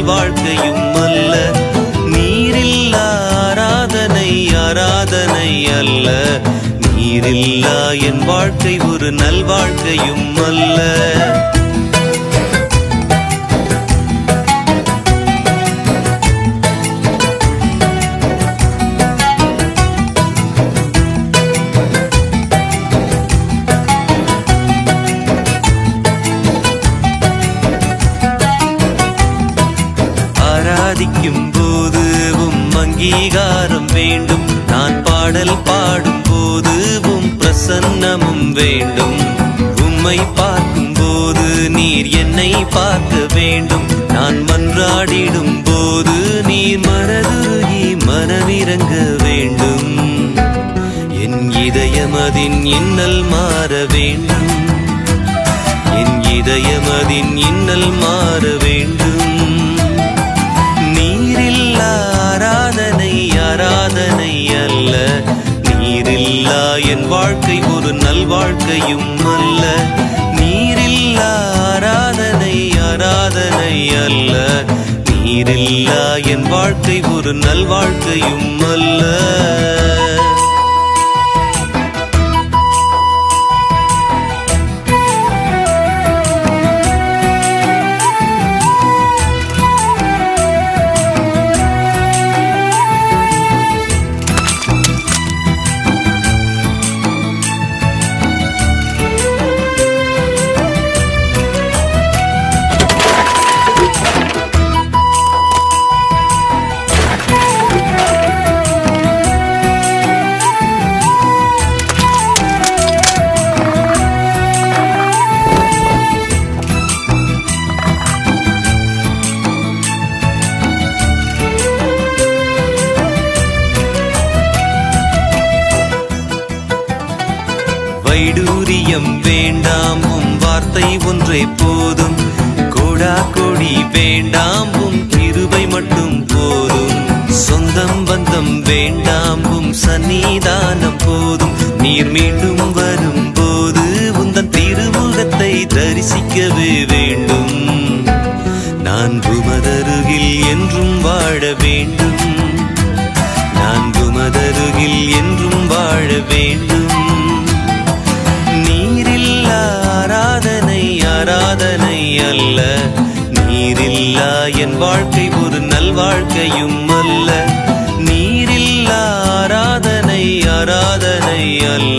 நல்வாழ்க்கையும் அல்ல. நீரில்லா ஆராதனை ஆராதனை அல்ல. நீரில்லா என் வாழ்க்கை ஒரு நல்வாழ்க்கையும் அல்ல. ஆராதிக்கும் போது அங்கீகாரம் வேண்டும். நான் பாடல் பாடும் போது பிரசன்னமும் வேண்டும். உம்மை பார்க்கும் போது நீர் என்னை பார்க்க வேண்டும். நான் மன்றாடிடும் போது நீர் மனதுருகி மனமிறங்க வேண்டும். என் இதயமதின் இன்னல் மாற வேண்டும். என் இதயமதின் இன்னல் மாற வேண்டும். நீரில்லா ஆராதனை ஆராதனை அல்ல. நீரில்லா என் வாழ்க்கை ஒரு நல்வாழ்க்கையும் அல்ல. நீரில்லா ஆராதனை ஆராதனை அல்ல. நீரில்லா என் வாழ்க்கை ஒரு நல்வாழ்க்கையும் அல்ல. வைடூரியம் வேண்டாம், வார்த்தை ஒன்றே போதும். கோடா கோடி வேண்டாம், கிருபை மட்டும் போதும். சொந்தம் பந்தம் வேண்டாம், சன்னிதானம் போதும். நீர் மீண்டும் வரும்போது உந்தன் திருமுகத்தை தரிசிக்கவே வேண்டும். நான் உமதருகில் என்றும் வாழ வேண்டும். நான் உமதருகில் என்றும் வாழ வேண்டும். ஆராதனை ஆராதனை அல்ல. நீரில்லா என் வாழ்க்கை ஒரு நல்வாழ்க்கையும் அல்ல. நீரில்லா ஆராதனை ஆராதனை அல்ல.